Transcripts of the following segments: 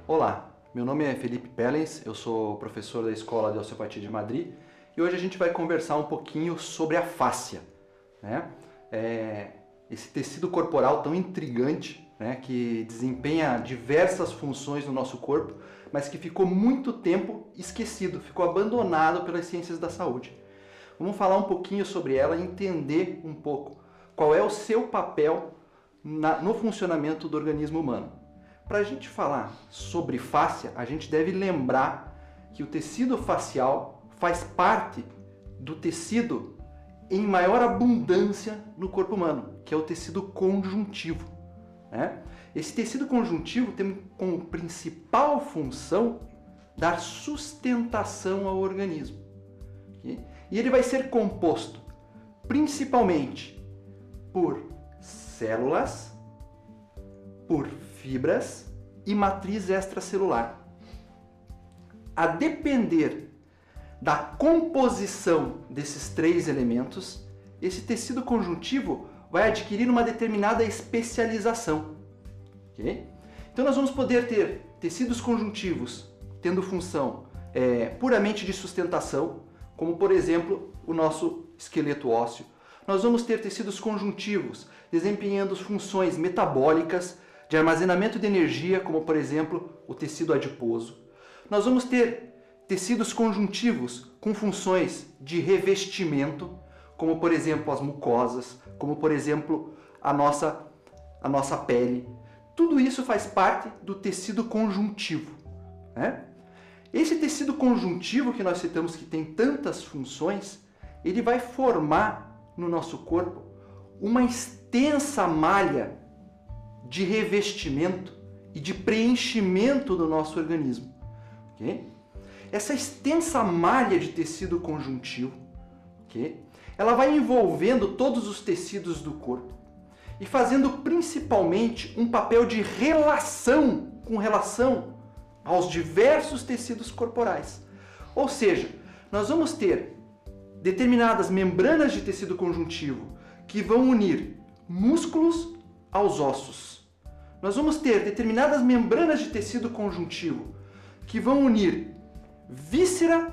Olá, meu nome é Felipe Pellens, eu sou professor da Escola de Osteopatia de Madrid e hoje a gente vai conversar um pouquinho sobre a fáscia, né? Esse tecido corporal tão intrigante, né, que desempenha diversas funções no nosso corpo, mas que ficou muito tempo esquecido, ficou abandonado pelas ciências da saúde. Vamos falar um pouquinho sobre ela e entender um pouco qual é o seu papel no funcionamento do organismo humano. Para a gente falar sobre fáscia, a gente deve lembrar que o tecido facial faz parte do tecido em maior abundância no corpo humano, que é o tecido conjuntivo, né? Esse tecido conjuntivo tem como principal função dar sustentação ao organismo. Okay? E ele vai ser composto principalmente por células, por fibras e matriz extracelular. A depender da composição desses três elementos, esse tecido conjuntivo vai adquirir uma determinada especialização. Okay? Então nós vamos poder ter tecidos conjuntivos tendo função puramente de sustentação, como por exemplo o nosso esqueleto ósseo. Nós vamos ter tecidos conjuntivos desempenhando funções metabólicas, de armazenamento de energia, como por exemplo o tecido adiposo. Nós vamos ter tecidos conjuntivos com funções de revestimento, como por exemplo as mucosas, como por exemplo a nossa pele. Tudo isso faz parte do tecido conjuntivo, né? Esse tecido conjuntivo que nós citamos que tem tantas funções, ele vai formar no nosso corpo uma extensa malha de revestimento e de preenchimento do nosso organismo. Okay? Essa extensa malha de tecido conjuntivo, okay, ela vai envolvendo todos os tecidos do corpo e fazendo principalmente um papel de relação com relação aos diversos tecidos corporais. Ou seja, nós vamos ter determinadas membranas de tecido conjuntivo que vão unir músculos aos ossos. Nós vamos ter determinadas membranas de tecido conjuntivo que vão unir víscera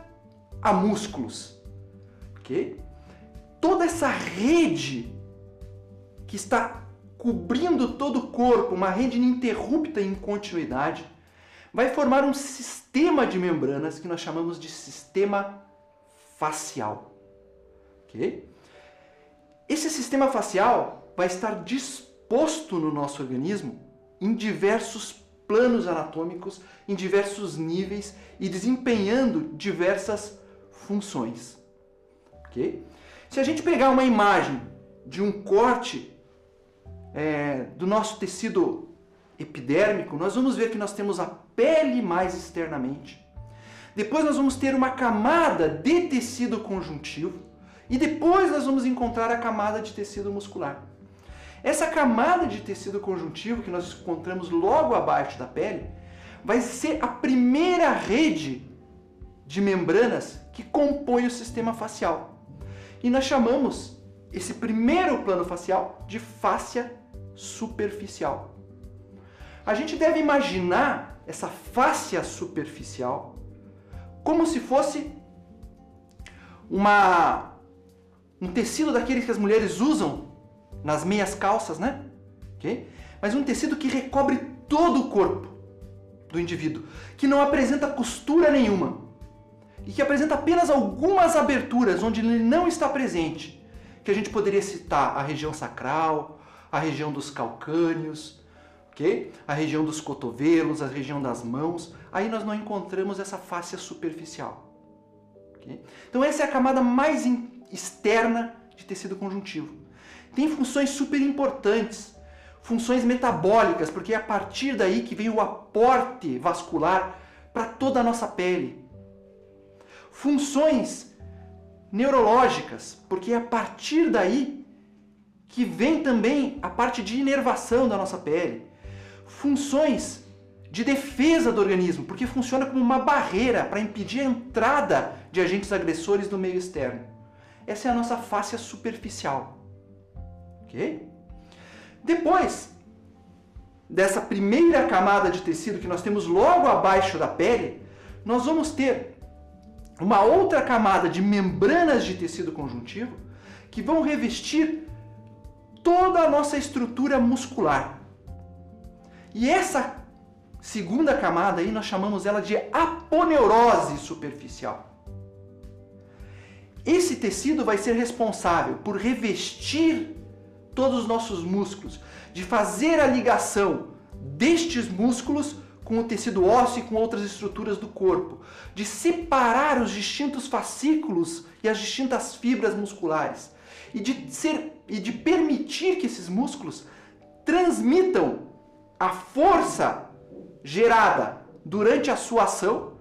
a músculos. Okay? Toda essa rede que está cobrindo todo o corpo, uma rede ininterrupta em continuidade, vai formar um sistema de membranas que nós chamamos de sistema facial. Okay? Esse sistema facial vai estar disposto no nosso organismo em diversos planos anatômicos, em diversos níveis e desempenhando diversas funções. Okay? Se a gente pegar uma imagem de um corte do nosso tecido epidérmico, nós vamos ver que nós temos a pele mais externamente. Depois nós vamos ter uma camada de tecido conjuntivo e depois nós vamos encontrar a camada de tecido muscular. Essa camada de tecido conjuntivo que nós encontramos logo abaixo da pele vai ser a primeira rede de membranas que compõe o sistema facial. E nós chamamos esse primeiro plano facial de fáscia superficial. A gente deve imaginar essa fáscia superficial como se fosse um tecido daqueles que as mulheres usam nas meias calças, né? Okay? Mas um tecido que recobre todo o corpo do indivíduo, que não apresenta costura nenhuma e que apresenta apenas algumas aberturas onde ele não está presente, que a gente poderia citar a região sacral, a região dos calcâneos, okay? A região dos cotovelos, a região das mãos. Aí nós não encontramos essa fáscia superficial. Okay? Então essa é a camada mais externa de tecido conjuntivo. Tem funções super importantes, funções metabólicas, porque é a partir daí que vem o aporte vascular para toda a nossa pele. Funções neurológicas, porque é a partir daí que vem também a parte de inervação da nossa pele. Funções de defesa do organismo, porque funciona como uma barreira para impedir a entrada de agentes agressores no meio externo. Essa é a nossa fáscia superficial. Okay? Depois, dessa primeira camada de tecido que nós temos logo abaixo da pele, nós vamos ter uma outra camada de membranas de tecido conjuntivo que vão revestir toda a nossa estrutura muscular. E essa segunda camada aí nós chamamos ela de aponeurose superficial. Esse tecido vai ser responsável por revestir todos os nossos músculos, de fazer a ligação destes músculos com o tecido ósseo e com outras estruturas do corpo, de separar os distintos fascículos e as distintas fibras musculares e de permitir que esses músculos transmitam a força gerada durante a sua ação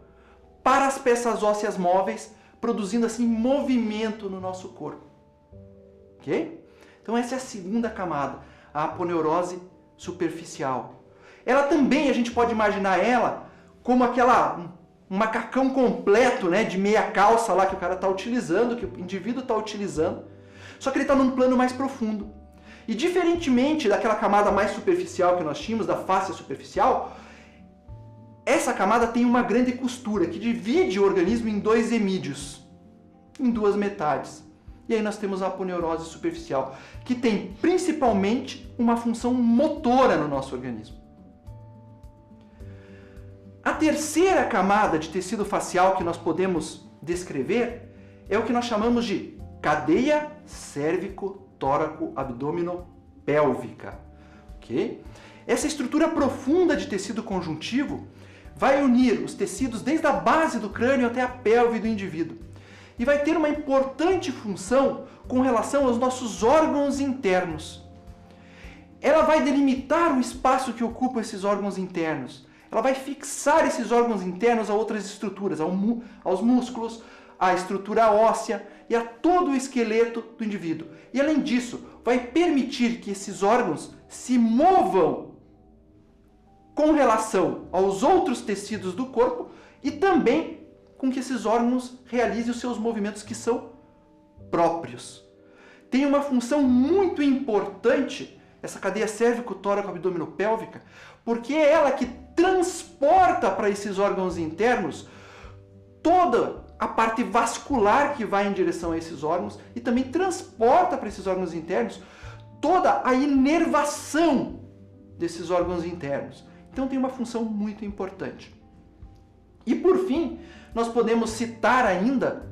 para as peças ósseas móveis, produzindo assim movimento no nosso corpo. Ok? Então essa é a segunda camada, a aponeurose superficial. Ela também, a gente pode imaginar ela como um macacão completo, né, de meia calça lá que o cara está utilizando, que o indivíduo está utilizando, só que ele está num plano mais profundo. E diferentemente daquela camada mais superficial que nós tínhamos, da face superficial, essa camada tem uma grande costura que divide o organismo em dois hemídeos, em duas metades. E aí nós temos a aponeurose superficial, que tem principalmente uma função motora no nosso organismo. A terceira camada de tecido facial que nós podemos descrever é o que nós chamamos de cadeia cérvico-tóraco-abdômino-pélvica. Okay? Essa estrutura profunda de tecido conjuntivo vai unir os tecidos desde a base do crânio até a pelve do indivíduo. E vai ter uma importante função com relação aos nossos órgãos internos. Ela vai delimitar o espaço que ocupa esses órgãos internos. Ela vai fixar esses órgãos internos a outras estruturas, aos músculos, à estrutura óssea e a todo o esqueleto do indivíduo. E além disso, vai permitir que esses órgãos se movam com relação aos outros tecidos do corpo e também com que esses órgãos realizem os seus movimentos que são próprios. Tem uma função muito importante essa cadeia cérvico-tóraco-abdômino-pélvica, porque é ela que transporta para esses órgãos internos toda a parte vascular que vai em direção a esses órgãos e também transporta para esses órgãos internos toda a inervação desses órgãos internos. Então tem uma função muito importante. E por fim, nós podemos citar ainda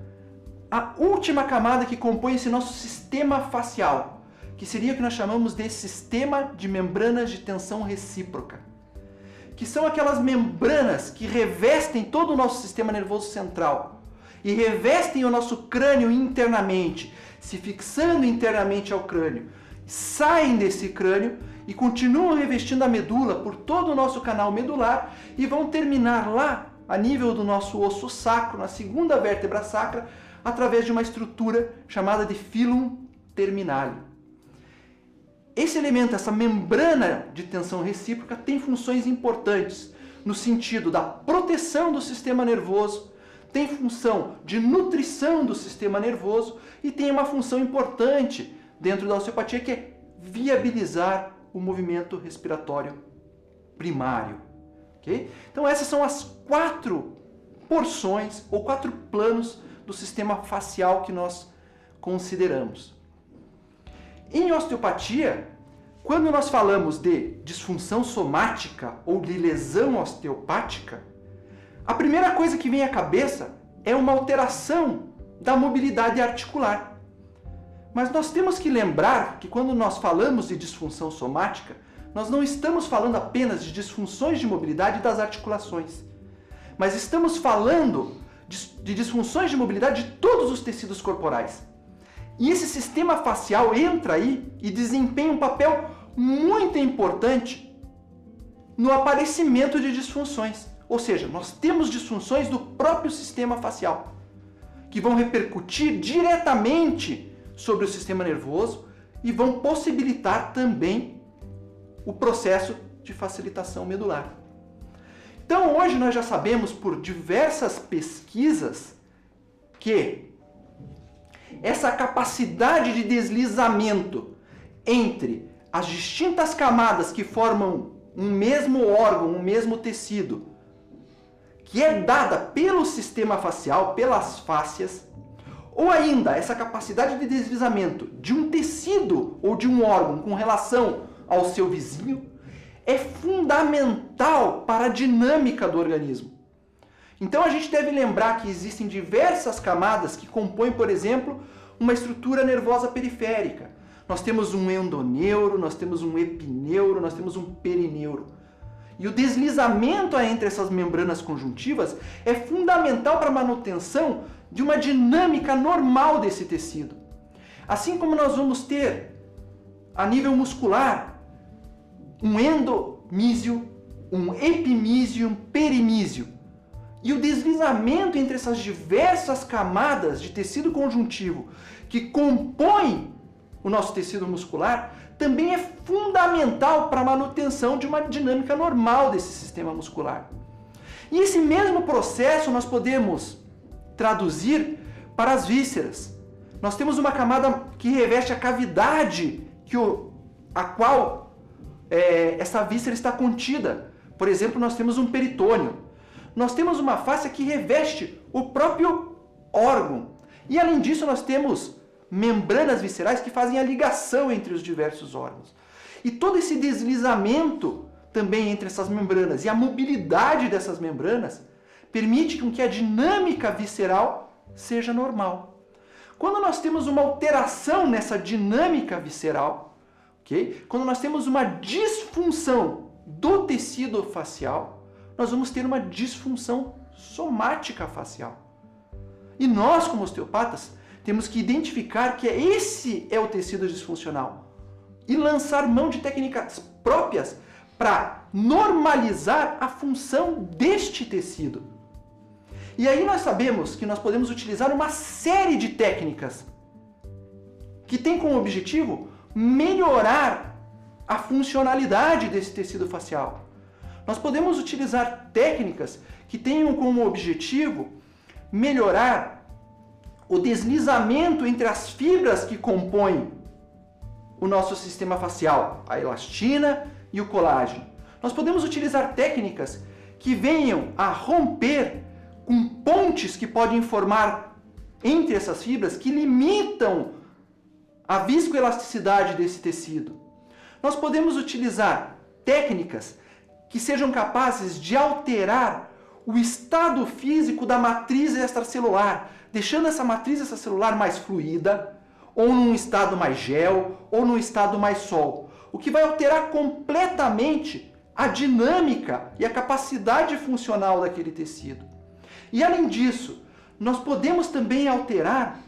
a última camada que compõe esse nosso sistema facial, que seria o que nós chamamos de sistema de membranas de tensão recíproca, que são aquelas membranas que revestem todo o nosso sistema nervoso central e revestem o nosso crânio internamente, se fixando internamente ao crânio, saem desse crânio e continuam revestindo a medula por todo o nosso canal medular e vão terminar lá a nível do nosso osso sacro, na segunda vértebra sacra, através de uma estrutura chamada de filum terminale. Esse elemento, essa membrana de tensão recíproca, tem funções importantes no sentido da proteção do sistema nervoso, tem função de nutrição do sistema nervoso e tem uma função importante dentro da osteopatia que é viabilizar o movimento respiratório primário. Okay? Então essas são as 4 porções ou 4 planos do sistema facial que nós consideramos. Em osteopatia, quando nós falamos de disfunção somática ou de lesão osteopática, a primeira coisa que vem à cabeça é uma alteração da mobilidade articular. Mas nós temos que lembrar que quando nós falamos de disfunção somática, nós não estamos falando apenas de disfunções de mobilidade das articulações, mas estamos falando de disfunções de mobilidade de todos os tecidos corporais. E esse sistema facial entra aí e desempenha um papel muito importante no aparecimento de disfunções. Ou seja, nós temos disfunções do próprio sistema facial, que vão repercutir diretamente sobre o sistema nervoso e vão possibilitar também o processo de facilitação medular. Então hoje nós já sabemos por diversas pesquisas que essa capacidade de deslizamento entre as distintas camadas que formam um mesmo órgão, um mesmo tecido, que é dada pelo sistema facial, pelas fáscias, ou ainda essa capacidade de deslizamento de um tecido ou de um órgão com relação ao seu vizinho, é fundamental para a dinâmica do organismo. Então a gente deve lembrar que existem diversas camadas que compõem, por exemplo, uma estrutura nervosa periférica. Nós temos um endoneuro, nós temos um epineuro, nós temos um perineuro. E o deslizamento entre essas membranas conjuntivas é fundamental para a manutenção de uma dinâmica normal desse tecido. Assim como nós vamos ter, a nível muscular, um endomísio, um epimísio e um perimísio. E o deslizamento entre essas diversas camadas de tecido conjuntivo que compõem o nosso tecido muscular também é fundamental para a manutenção de uma dinâmica normal desse sistema muscular. E esse mesmo processo nós podemos traduzir para as vísceras. Nós temos uma camada que reveste a cavidade a qual essa víscera está contida. Por exemplo, nós temos um peritônio. Nós temos uma face que reveste o próprio órgão. E além disso, nós temos membranas viscerais que fazem a ligação entre os diversos órgãos. E todo esse deslizamento também entre essas membranas e a mobilidade dessas membranas permite com que a dinâmica visceral seja normal. Quando nós temos uma alteração nessa dinâmica visceral, okay? Quando nós temos uma disfunção do tecido facial, nós vamos ter uma disfunção somática facial. E nós, como osteopatas, temos que identificar que esse é o tecido disfuncional e lançar mão de técnicas próprias para normalizar a função deste tecido. E aí nós sabemos que nós podemos utilizar uma série de técnicas que tem como objetivo melhorar a funcionalidade desse tecido facial. Nós podemos utilizar técnicas que tenham como objetivo melhorar o deslizamento entre as fibras que compõem o nosso sistema facial, a elastina e o colágeno. Nós podemos utilizar técnicas que venham a romper com pontes que podem formar entre essas fibras que limitam a viscoelasticidade desse tecido. Nós podemos utilizar técnicas que sejam capazes de alterar o estado físico da matriz extracelular, deixando essa matriz extracelular mais fluida, ou num estado mais gel, ou num estado mais sol, o que vai alterar completamente a dinâmica e a capacidade funcional daquele tecido. E além disso, nós podemos também alterar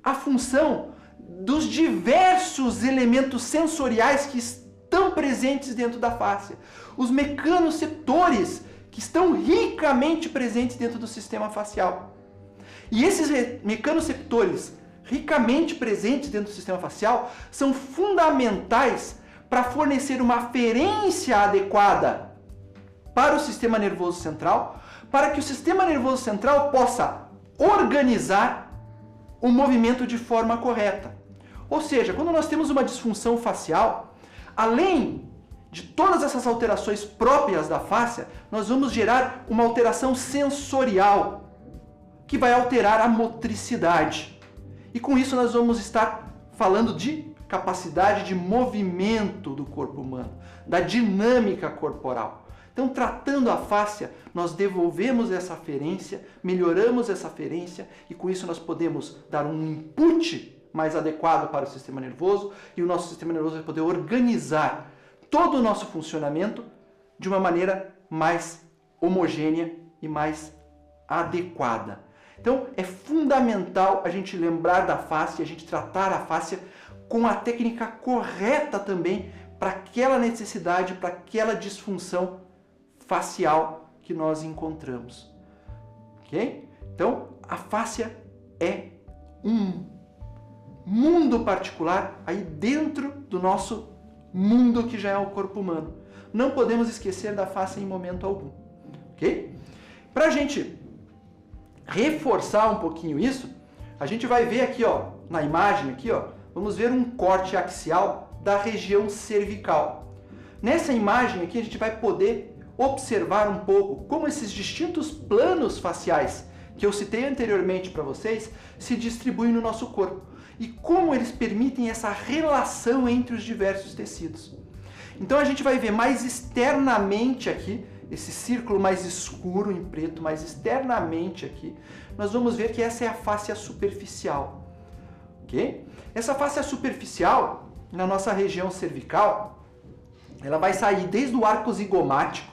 a função dos diversos elementos sensoriais que estão presentes dentro da face. Os mecanoceptores que estão ricamente presentes dentro do sistema facial. E esses mecanoceptores ricamente presentes dentro do sistema facial são fundamentais para fornecer uma aferência adequada para o sistema nervoso central, para que o sistema nervoso central possa organizar o movimento de forma correta. Ou seja, quando nós temos uma disfunção facial, além de todas essas alterações próprias da face, nós vamos gerar uma alteração sensorial, que vai alterar a motricidade. E com isso nós vamos estar falando de capacidade de movimento do corpo humano, da dinâmica corporal. Então, tratando a fáscia, nós devolvemos essa aferência, melhoramos essa aferência e com isso nós podemos dar um input mais adequado para o sistema nervoso e o nosso sistema nervoso vai poder organizar todo o nosso funcionamento de uma maneira mais homogênea e mais adequada. Então, é fundamental a gente lembrar da face, a gente tratar a face com a técnica correta também para aquela necessidade, para aquela disfunção facial que nós encontramos. Ok? Então, a face é um mundo particular aí dentro do nosso mundo que já é o corpo humano. Não podemos esquecer da face em momento algum. Ok? Para a gente reforçar um pouquinho isso, a gente vai ver aqui, ó, na imagem aqui, ó, vamos ver um corte axial da região cervical. nessa imagem aqui a gente vai poder observar um pouco como esses distintos planos faciais que eu citei anteriormente para vocês se distribuem no nosso corpo e como eles permitem essa relação entre os diversos tecidos. Então a gente vai ver mais externamente aqui, esse círculo mais escuro em preto, mais externamente aqui, nós vamos ver que essa é a fáscia superficial, ok? Essa fáscia superficial, na nossa região cervical, ela vai sair desde o arco zigomático,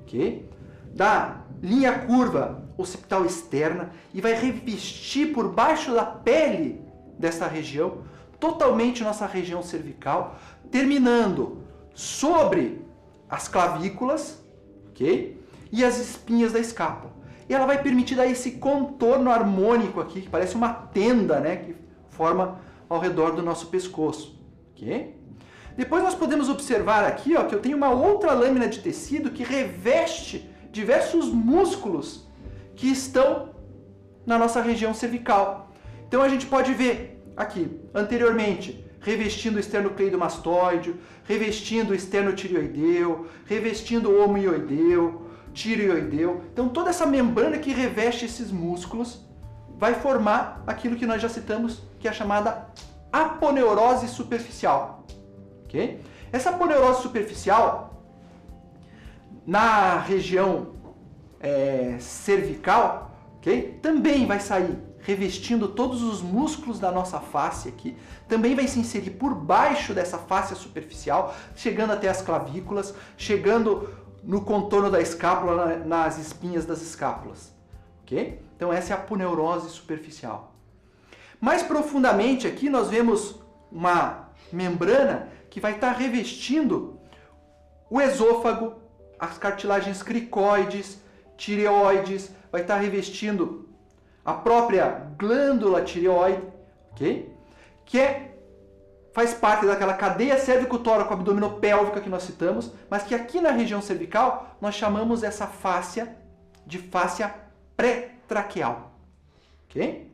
ok? Da linha curva occipital externa e vai revestir por baixo da pele dessa região, totalmente nossa região cervical, terminando sobre as clavículas, ok? E as espinhas da escápula. E ela vai permitir dar esse contorno harmônico aqui, que parece uma tenda, né? Que forma ao redor do nosso pescoço, ok? Depois nós podemos observar aqui, ó, que eu tenho uma outra lâmina de tecido que reveste diversos músculos que estão na nossa região cervical. Então a gente pode ver aqui, anteriormente, revestindo o esternocleidomastoide, revestindo o esternotireoideu, revestindo o homoioideu, tireoideu. Então toda essa membrana que reveste esses músculos vai formar aquilo que nós já citamos, que é a chamada aponeurose superficial. Okay? Essa aponeurose superficial, na região cervical, okay? Também vai sair revestindo todos os músculos da nossa face aqui, também vai se inserir por baixo dessa fáscia superficial, chegando até as clavículas, chegando no contorno da escápula, nas espinhas das escápulas. Okay? Então essa é a aponeurose superficial. Mais profundamente aqui nós vemos uma membrana que vai estar revestindo o esôfago, as cartilagens cricoides, tireoides, vai estar revestindo a própria glândula tireoide, ok? Que faz parte daquela cadeia cérvico-tóraco-abdominopélvica que nós citamos, mas que aqui na região cervical nós chamamos essa fáscia de fáscia pré-traqueal, ok?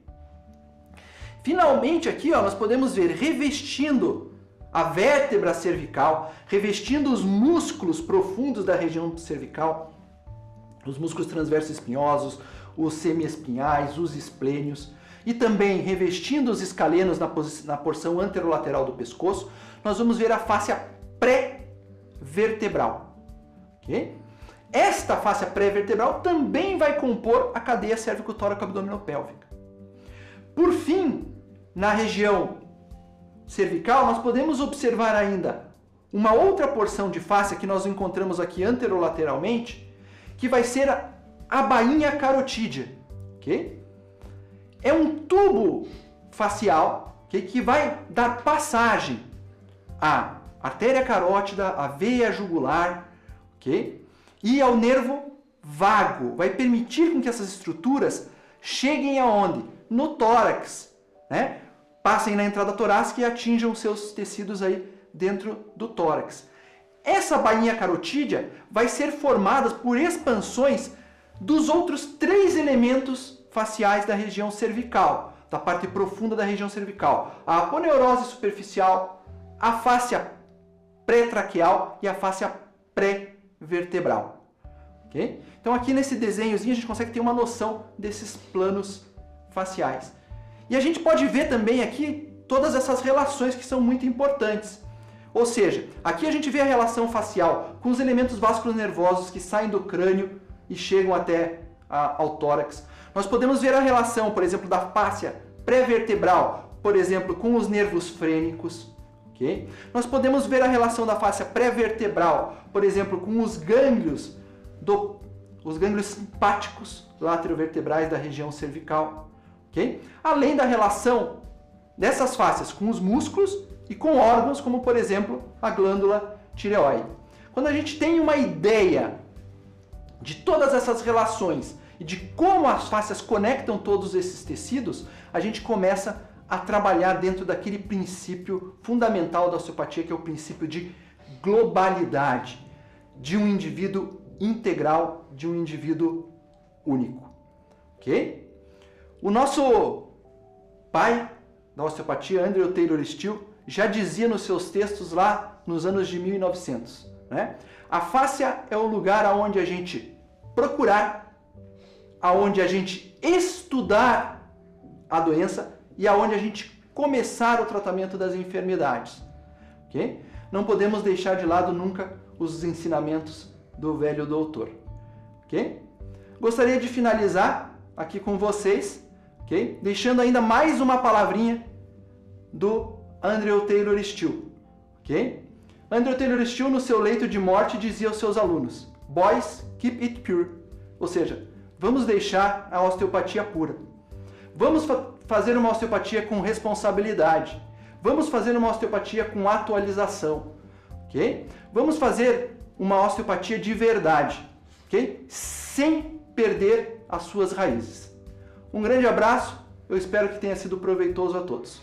Finalmente aqui, ó, nós podemos ver revestindo a vértebra cervical, revestindo os músculos profundos da região cervical, os músculos transversos espinhosos, os semiespinhais, os esplênios, e também revestindo os escalenos na porção anterolateral do pescoço, nós vamos ver a fáscia pré-vertebral. Okay? Esta fáscia pré-vertebral também vai compor a cadeia cérvico-tóraco-abdominopélvica. Por fim, na região cervical, nós podemos observar ainda uma outra porção de fáscia que nós encontramos aqui anterolateralmente, que vai ser a bainha carotídea. Okay? É um tubo facial, okay, que vai dar passagem à artéria carótida, à veia jugular, okay, e ao nervo vago. Vai permitir com que essas estruturas cheguem aonde? No tórax, né? Passem na entrada torácica e atinjam seus tecidos aí dentro do tórax. Essa bainha carotídea vai ser formada por expansões dos outros 3 elementos faciais da região cervical, da parte profunda da região cervical. A aponeurose superficial, a fáscia pré-traqueal e a fáscia pré-vertebral. Okay? Então aqui nesse desenhozinho a gente consegue ter uma noção desses planos faciais. E a gente pode ver também aqui todas essas relações que são muito importantes. Ou seja, aqui a gente vê a relação facial com os elementos vasculos nervosos que saem do crânio e chegam até ao tórax. Nós podemos ver a relação, por exemplo, da fáscia pré-vertebral, por exemplo, com os nervos frênicos. Okay? Nós podemos ver a relação da fáscia pré-vertebral, por exemplo, com os gânglios simpáticos laterovertebrais da região cervical. Okay? Além da relação dessas fáscias com os músculos e com órgãos, como por exemplo a glândula tireoide. Quando a gente tem uma ideia de todas essas relações e de como as fáscias conectam todos esses tecidos, a gente começa a trabalhar dentro daquele princípio fundamental da osteopatia, que é o princípio de globalidade, de um indivíduo integral, de um indivíduo único. Ok? O nosso pai da osteopatia, Andrew Taylor Still, já dizia nos seus textos lá nos anos de 1900. Né? A fáscia é o lugar onde a gente procurar, aonde a gente estudar a doença e aonde a gente começar o tratamento das enfermidades. Okay? Não podemos deixar de lado nunca os ensinamentos do velho doutor. Okay? Gostaria de finalizar aqui com vocês, okay? Deixando ainda mais uma palavrinha do Andrew Taylor Still. Okay? Andrew Taylor Still, no seu leito de morte, dizia aos seus alunos: "Boys, keep it pure." Ou seja, vamos deixar a osteopatia pura. Vamos fazer uma osteopatia com responsabilidade. Vamos fazer uma osteopatia com atualização. Okay? Vamos fazer uma osteopatia de verdade. Okay? Sem perder as suas raízes. Um grande abraço. Eu espero que tenha sido proveitoso a todos.